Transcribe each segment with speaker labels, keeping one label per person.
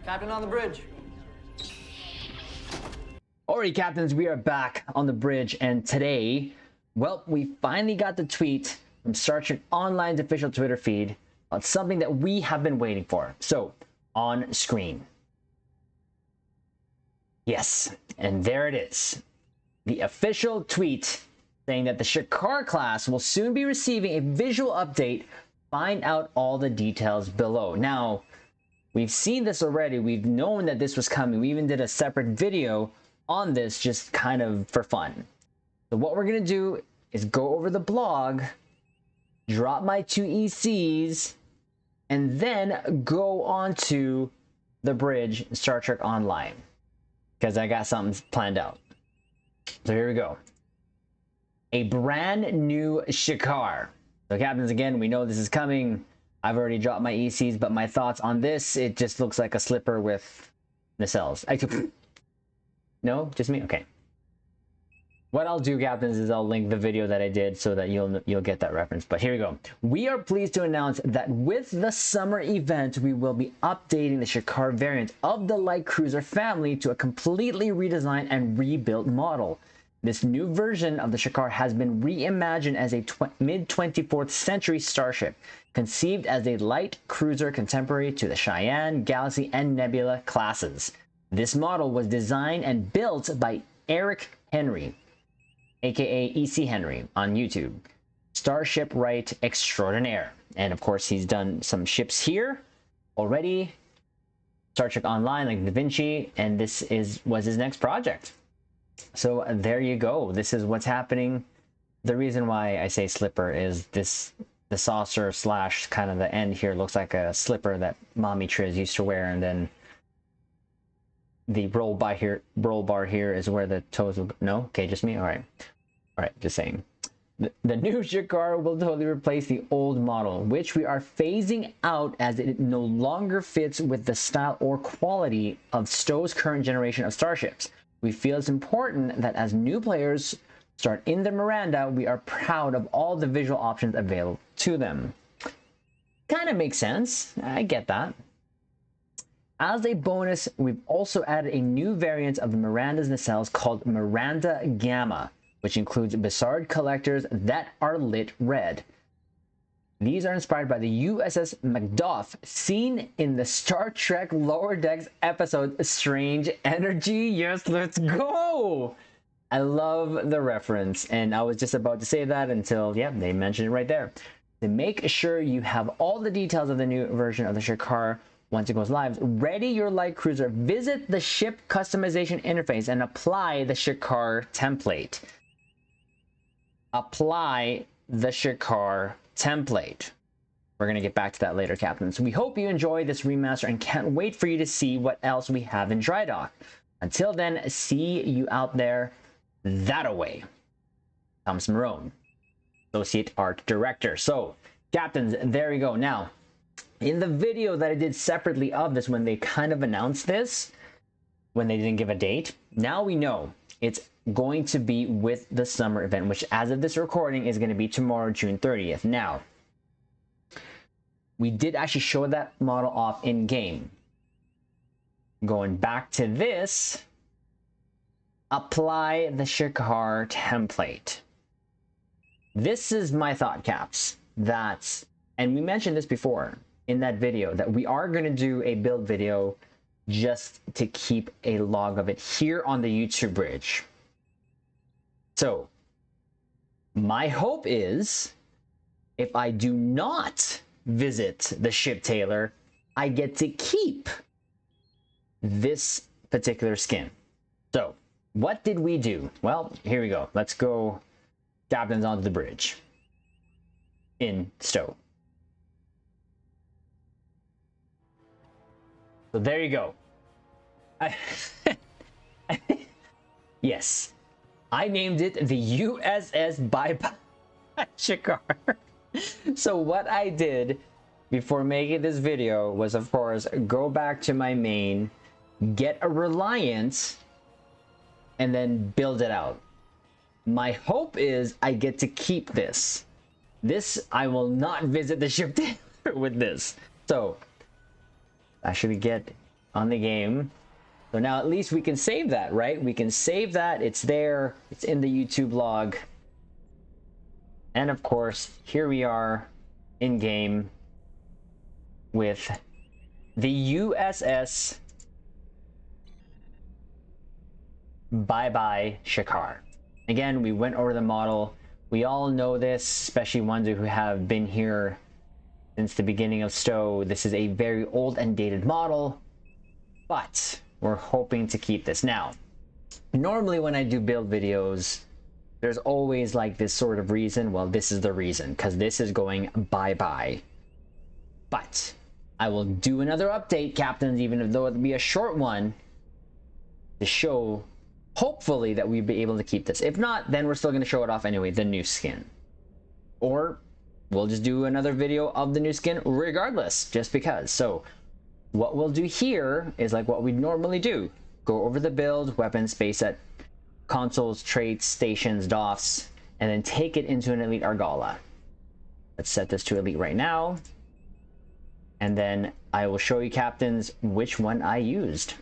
Speaker 1: Captain on the bridge.
Speaker 2: Alright, captains, we are back on the bridge, and today, well, we finally got the tweet from Star Trek Online's official Twitter feed on something that we have been waiting for. So, on screen. Yes, and there it is. The official tweet saying that the Shakar class will soon be receiving a visual update. Find out all the details below. Now, we've seen this already. We've known that this was coming. We even did a separate video on this just kind of for fun. So what we're going to do is go over the blog, drop my 2 ECs, and then go on to the bridge Star Trek Online, because I got something planned out. So here we go. A brand new Shakar. So captains, again, we know this is coming. I've already dropped my ECs, but my thoughts on this, it just looks like a slipper with nacelles. No, just me? Okay. What I'll do, captains, is I'll link the video that I did so that you'll get that reference. But here we go. We are pleased to announce that with the summer event, we will be updating the Shakar variant of the light cruiser family to a completely redesigned and rebuilt model. This new version of the Shakar has been reimagined as a mid-24th century starship, conceived as a light cruiser contemporary to the Cheyenne, Galaxy, and Nebula classes. This model was designed and built by Eric Henry, aka EC Henry on YouTube, Starship Right Extraordinaire. And of course, he's done some ships here already, Star Trek Online, like Da Vinci, and this was his next project. So there you go. This is what's happening. The reason why I say slipper is the saucer slash kind of the end here looks like a slipper that Mommy Triz used to wear, and then the roll bar here is where the toes will go. No? Okay, just me? Alright, just saying. The new Shakar will totally replace the old model, which we are phasing out as it no longer fits with the style or quality of Stowe's current generation of starships. We feel it's important that as new players start in the Miranda, we are proud of all the visual options available to them. Kind of makes sense. I get that. As a bonus, we've also added a new variant of the Miranda's nacelles called Miranda Gamma, which includes Bizarre collectors that are lit red. These are inspired by the USS Macduff, seen in the Star Trek Lower Decks episode Strange Energy. Yes, let's go! I love the reference, and I was just about to say that until, yeah, they mentioned it right there. To make sure you have all the details of the new version of the Shakar once it goes live, ready your light cruiser, visit the ship customization interface and apply the Shakar template. Apply the Shakar template. We're going to get back to that later, captains. We hope you enjoy this remaster and can't wait for you to see what else we have in dry dock. Until then, see you out there that-a-way. Thomas Marone, Associate Art Director. So, captains, there we go. Now, in the video that I did separately of this, when they kind of announced this, when they didn't give a date, now we know it's going to be with the summer event, which as of this recording is going to be tomorrow, June 30th. Now, we did actually show that model off in game. Going back to this, apply the Shakar template. This is my thought, caps. And we mentioned this before in that video, that we are going to do a build video just to keep a log of it here on the YouTube bridge. So my hope is if I do not visit the ship tailor, I get to keep this particular skin. So what did we do? Well, here we go. Let's go, captains, onto the bridge in Stowe. So there you go. Yes, I named it the USS Bye-Bye Shakar. So what I did before making this video was, of course, go back to my main, get a Reliance, and then build it out. My hope is I get to keep this. This, I will not visit the ship with this. So, actually get on the game. So now at least we can save that, right? We can save that. It's there. It's in the YouTube log. And of course, here we are in game with the USS Bye-bye Shakar. Again, we went over the model. We all know this, especially ones who have been here since the beginning of STO. This is a very old and dated model, but we're hoping to keep this. Now, normally when I do build videos, there's always like this sort of reason. Well, this is the reason, because this is going bye-bye. But I will do another update, captains, even though it'll be a short one, to show, hopefully, that we'll be able to keep this. If not, then we're still going to show it off anyway, the new skin. Or we'll just do another video of the new skin regardless, just because. So what we'll do here is like what we normally do. Go over the build, weapon, space set, consoles, traits, stations, DOFs, and then take it into an Elite Argala. Let's set this to Elite right now. And then I will show you, captains, which one I used.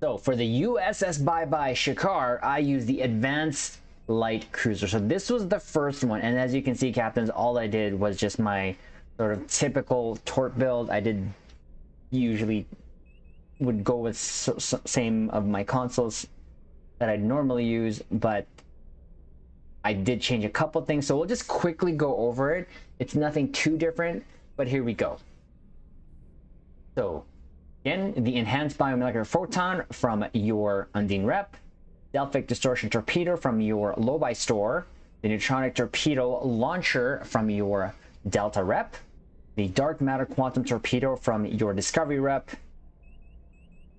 Speaker 2: So for the USS Bye-bye Shakar, I used the Advanced Light Cruiser. So this was the first one. And as you can see, captains, all I did was just my sort of typical Torp build. I did usually would go with same of my consoles that I'd normally use, but I did change a couple things, so we'll just quickly go over it. It's nothing too different, but here we go. So again, the Enhanced Biomolecular Photon from your Undine rep, Delphic Distortion Torpedo from your Lobi store, the Neutronic Torpedo Launcher from your Delta rep, the Dark Matter Quantum Torpedo from your Discovery rep,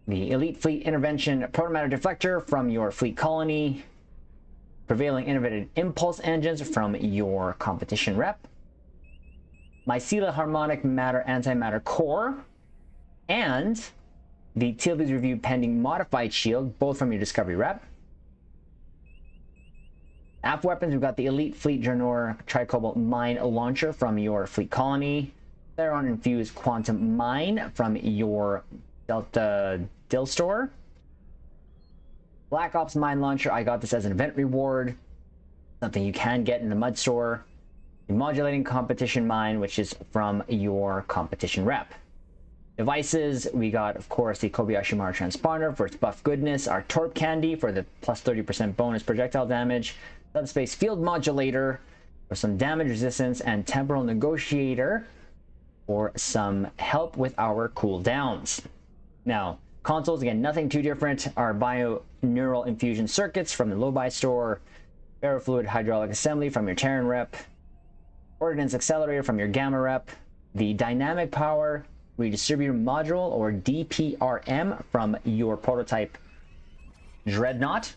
Speaker 2: the Elite Fleet Intervention Protomatter Deflector from your Fleet Colony, Prevailing Innovative Impulse Engines from your Competition rep, Mycela Harmonic Matter Antimatter Core, and the TLB's Review Pending Modified Shield, both from your Discovery rep. App weapons, we've got the Elite Fleet Janor Tricobalt Mine Launcher from your Fleet Colony, Theron Infused Quantum Mine from your Delta Dill store, Black Ops Mine Launcher, I got this as an event reward, something you can get in the Mud store, the Modulating Competition Mine, which is from your Competition rep. Devices, we got, of course, the Kobayashi Maru Transponder for its buff goodness, our Torp Candy for the plus 30% bonus projectile damage, Subspace Field Modulator for some damage resistance, and Temporal Negotiator for some help with our cooldowns. Now, consoles, again, nothing too different. Our Bio-Neural Infusion Circuits from the Lobi store, Ferrofluid Hydraulic Assembly from your Terran rep, Ordnance Accelerator from your Gamma rep, the Dynamic Power Redistributor Module, or DPRM, from your Prototype Dreadnought,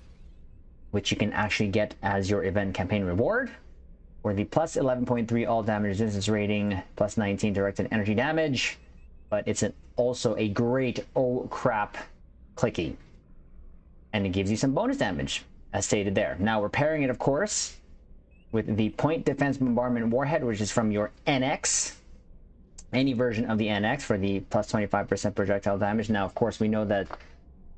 Speaker 2: which you can actually get as your event campaign reward, or the plus 11.3 all damage resistance rating, plus 19 directed energy damage, but it's also a great oh crap clicky, and it gives you some bonus damage as stated there. Now we're pairing it, of course, with the Point Defense Bombardment Warhead, which is from your NX, any version of the NX, for the plus 25% projectile damage. Now, of course, we know that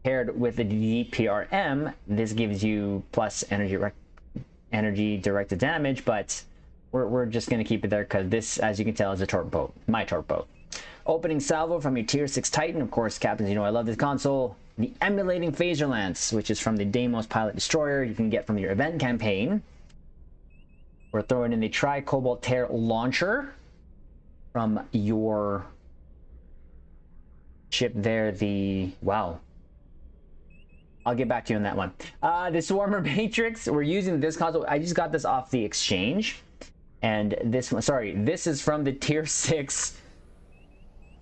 Speaker 2: paired with the DPRM, this gives you plus energy directed damage, but we're just going to keep it there because this, as you can tell, is a Torp boat, my Torp boat. Opening salvo from your Tier 6 Titan, of course, captains, you know I love this console. The Emulating Phaser Lance, which is from the Deimos Pilot Destroyer, you can get from your event campaign. We're throwing in the Tri-Cobalt Tear Launcher from your ship there, the... wow. I'll get back to you on that one. The Swarmer Matrix, we're using this console. I just got this off the exchange. And this one, sorry, this is from the Tier 6...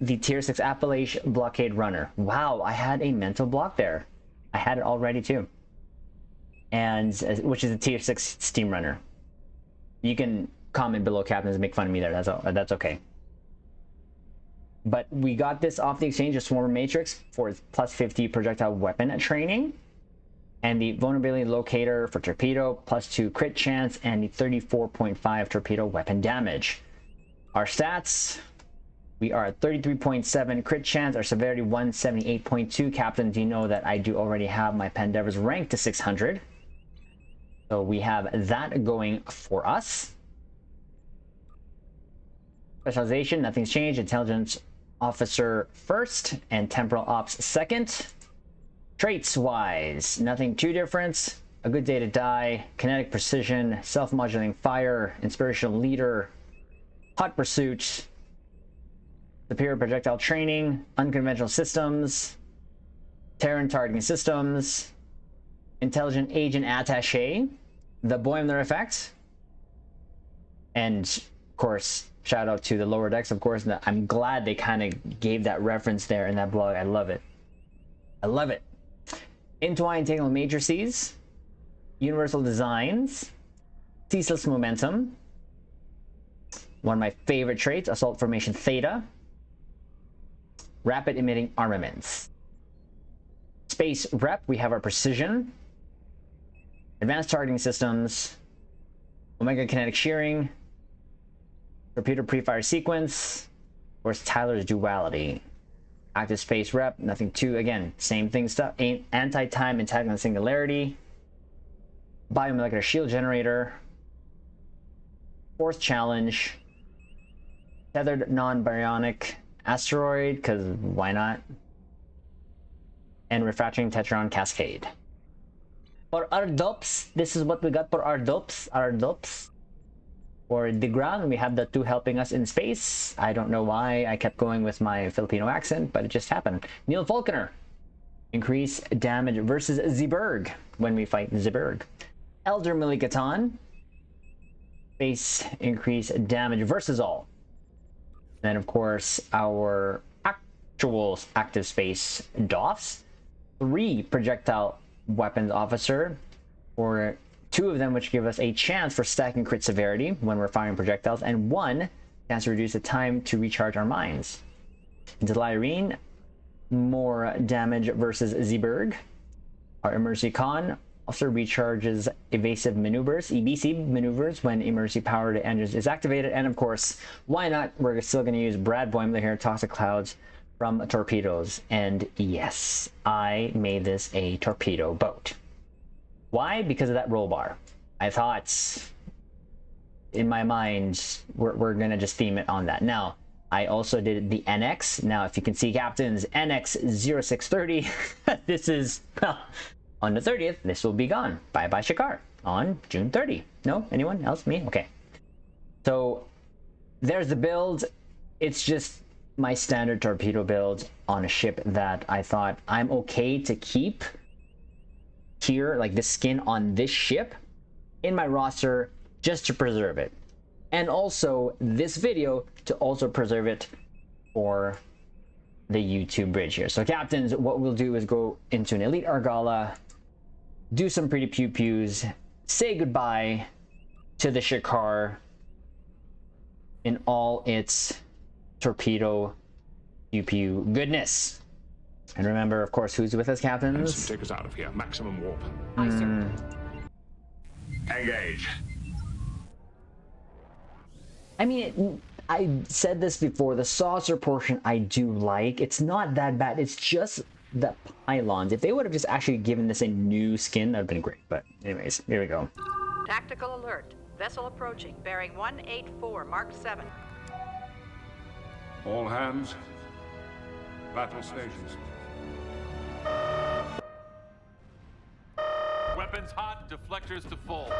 Speaker 2: the Tier 6 Appalachian Blockade Runner. Wow, I had a mental block there. I had it already too. And which is a Tier 6 Steam Runner. You can comment below, captains, and make fun of me there. That's okay. But we got this off the exchange, a Swarmer Matrix, for its plus 50 projectile weapon training, and the Vulnerability Locator for Torpedo, plus 2 crit chance, and the 34.5 torpedo weapon damage. Our stats, We are at 33.7 crit chance, our severity 178.2. Captains, you know that I do already have my Pandevers ranked to 600. So we have that going for us. Specialization, nothing's changed. Intelligence Officer first and Temporal Ops second. Traits wise, nothing too different. A good day to die, kinetic precision, self-modulating fire, inspirational leader, hot pursuit, superior projectile training, unconventional systems, Terran targeting systems, intelligent agent attaché, the boiler effect, and of course shout out to the lower decks, of course. I'm glad they kind of gave that reference there in that blog. I love it. I love it. Entwine Tangle Matrices, Universal Designs, Ceaseless Momentum, one of my favorite traits, Assault Formation Theta, Rapid Emitting Armaments. Space Rep, we have our Precision, Advanced Targeting Systems, Omega Kinetic Shearing, Torpedo Pre-Fire Sequence, of course Tyler's Duality. Active Space Rep, nothing too, again, same thing stuff, Anti-Time Entanglement Singularity, Biomolecular Shield Generator, Force Challenge, Tethered Non-Baryonic Asteroid, because why not? And Refracting Tetron Cascade. For our dopes, this is what we got for our dopes. For the ground, we have the two helping us in space. I don't know why I kept going with my Filipino accent, but it just happened. Neil Falconer. Increase damage versus Zeeberg when we fight Zeeberg. Elder Milikatan. Space increase damage versus all. Then, of course, our actual active space DOFs. 3 projectile weapons officer, or 2 of them which give us a chance for stacking crit severity when we're firing projectiles, and 1 chance to reduce the time to recharge our mines. Delirine, more damage versus Zeeberg. Our Emergency Con also recharges evasive maneuvers, EBC maneuvers, when emergency power to engines is activated. And of course, why not? We're still going to use Brad Boimler here, Toxic Clouds from Torpedoes. And yes, I made this a torpedo boat. Why? Because of that roll bar. I thought, in my mind, we're going to just theme it on that. Now, I also did the NX. Now, if you can see, Captains, NX0630, this is, well, on the 30th, this will be gone. Bye-bye Shakar on June 30. No? Anyone else? Me? Okay. So, there's the build. It's just my standard torpedo build on a ship that I thought I'm okay to keep here, like the skin on this ship, in my roster just to preserve it. And also this video to also preserve it for the YouTube bridge here. So Captains, what we'll do is go into an Elite Argala, do some pretty PEWs, say goodbye to the Shakar in all its torpedo PEW goodness. And remember, of course, who's with us, Captains?
Speaker 1: Take us out of here. Maximum warp.
Speaker 3: Aye, sir.
Speaker 1: Engage.
Speaker 2: I mean, I said this before, the saucer portion I do like. It's not that bad. It's just the pylons. If they would have just actually given this a new skin, that would have been great. But anyways, here we go.
Speaker 3: Tactical alert. Vessel approaching. Bearing 184, Mark 7.
Speaker 1: All hands. Battle stations.
Speaker 4: Weapons hot, deflectors to full.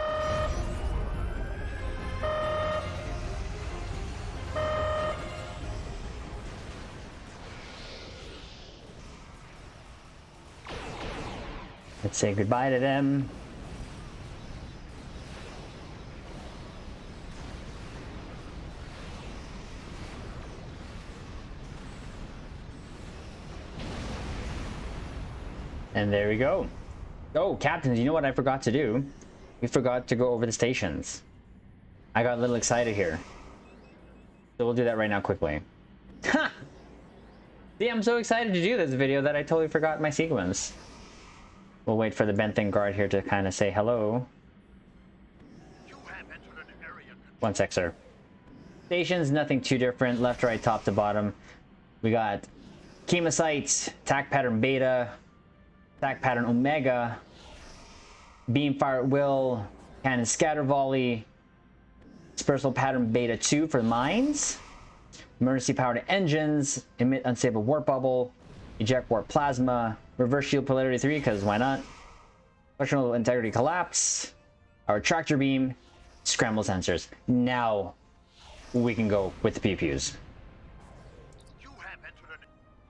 Speaker 2: Let's say goodbye to them. And there we go. Oh, Captains, you know what I forgot to do? We forgot to go over the stations. I got a little excited here. So we'll do that right now quickly. Ha! See, I'm so excited to do this video that I totally forgot my sequence. We'll wait for the Benthic guard here to kind of say hello.
Speaker 5: You have entered an area.
Speaker 2: One sec, sir. Stations, nothing too different. Left, right, top to bottom. We got Chemosites, attack pattern beta, attack pattern omega, beam fire at will, cannon scatter volley, dispersal pattern beta 2 for mines, emergency powered engines, emit unstable warp bubble, eject warp plasma, reverse shield polarity 3 because why not, functional integrity collapse, our tractor beam, scramble sensors. Now we can go with the PEWs.
Speaker 5: You have entered an...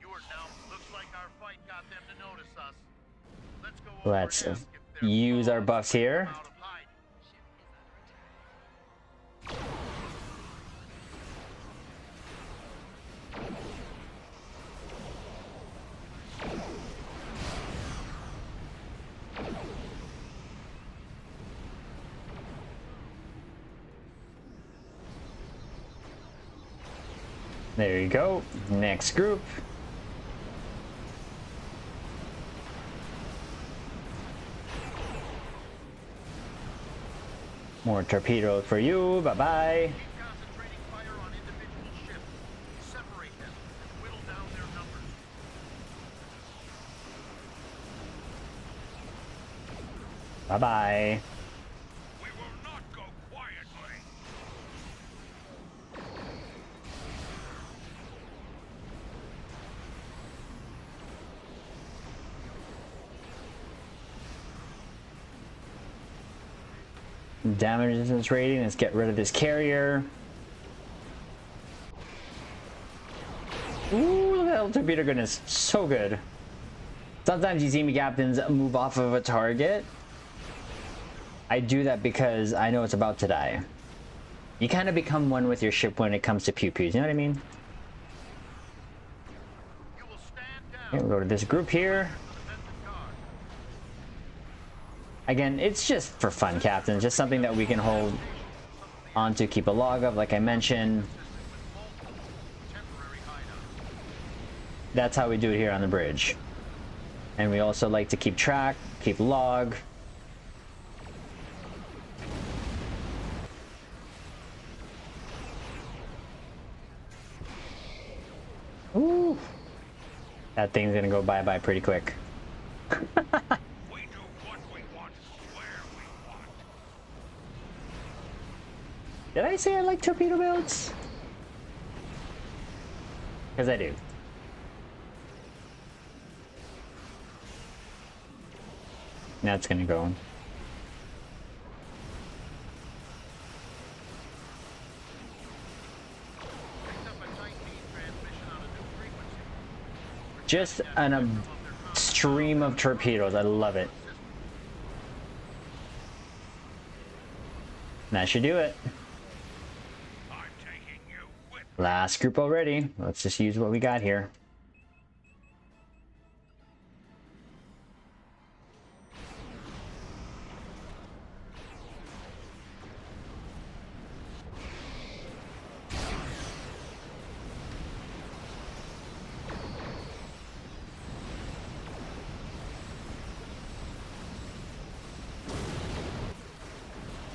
Speaker 5: You are now... Looks like our fight got them to notice us. Let's go over
Speaker 2: Let's
Speaker 5: and ask if they're
Speaker 2: use our
Speaker 5: paused
Speaker 2: buffs here.
Speaker 5: out of hiding.
Speaker 2: There you go. Next group. More torpedoes for you. Bye-bye.
Speaker 5: Keep concentrating fire on individual ships. Separate them and whittle down their numbers.
Speaker 2: Bye-bye.
Speaker 5: We will not go quietly.
Speaker 2: Damage resistance rating. Let's get rid of this carrier. Ooh, look at that little torpedo goodness. So good. Sometimes you see me captains move off of a target. I do that because I know it's about to die. You kind of become one with your ship when it comes to PEWs, you know what I mean?
Speaker 5: You will stand down.
Speaker 2: Okay, we'll go to this group here.
Speaker 5: Defensive guard.
Speaker 2: Again, it's just for fun, Captain. Just something that we can hold on to, keep a log of, like I mentioned.
Speaker 5: Temporary hideout.
Speaker 2: That's how we do it here on the bridge. And we also like to keep track, keep log. Ooh. That thing's gonna go bye-bye pretty quick.
Speaker 5: We do what we want, where we want.
Speaker 2: Did I say I like torpedo builds? Because I do. That's gonna go.
Speaker 5: Picked up a tight beam transmission on a new frequency.
Speaker 2: Just a stream of torpedoes. I love it. That should do it.
Speaker 5: I'm taking you with
Speaker 2: Last group already. Let's just use what we got here.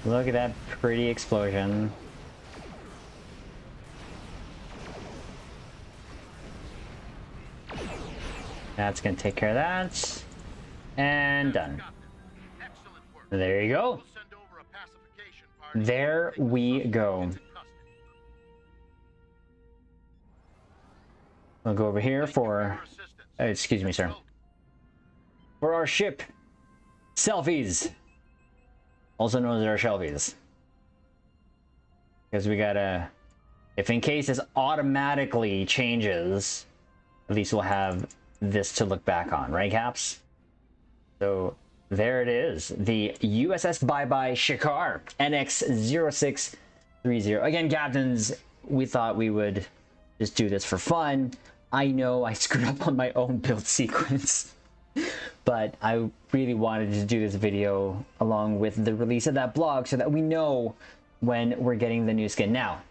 Speaker 2: Look at that pretty explosion. That's gonna take care of that. And done.
Speaker 5: excellent work.
Speaker 2: There you go.
Speaker 5: We'll send over a pacification party.
Speaker 2: There we go. We'll go over here for, excuse me, sir. For our ship, selfies. Also known as our shelfies. Because we gotta, if in case this automatically changes, at least we'll have this to look back on, right, Caps? So there it is, the USS Bye-Bye Shakar NX0630. Again, captains, we thought we would just do this for fun. I know I screwed up on my own build sequence, but I really wanted to do this video along with the release of that blog so that we know when we're getting the new skin. Now,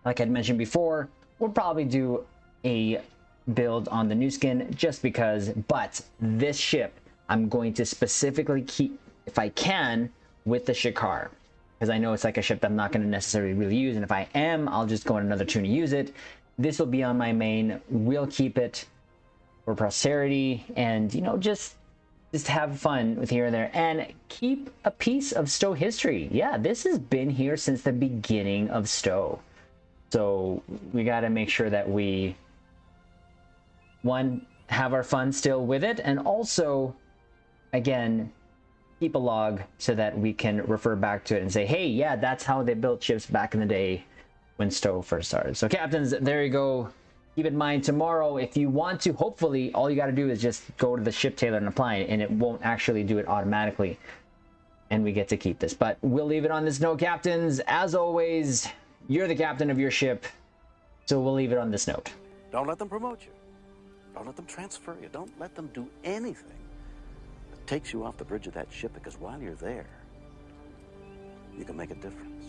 Speaker 2: like I'd mentioned before, we'll probably do a build on the new skin just because, but this ship I'm going to specifically keep, if I can, with the Shakar. because I know it's like a ship that I'm not going to necessarily really use, and if I am, I'll just go on another tune to use it. This will be on my main. We'll keep it for posterity, and you know, just have fun with here and there, and keep a piece of Stowe history. Yeah, this has been here since the beginning of Stowe, so we got to make sure that we, one, have our fun still with it, and also, again, keep a log so that we can refer back to it and say, hey, yeah, that's how they built ships back in the day when Stowe first started. So captains, there you go. Keep in mind, tomorrow, if you want to, hopefully, all you got to do is just go to the ship tailor and apply it, and it won't actually do it automatically, and we get to keep this. But we'll leave it on this note, captains. As always, you're the captain of your ship, so we'll leave it on this note.
Speaker 6: Don't let them promote you. Don't let them transfer you. Don't let them do anything that takes you off the bridge of that ship, because while you're there, you can make a difference.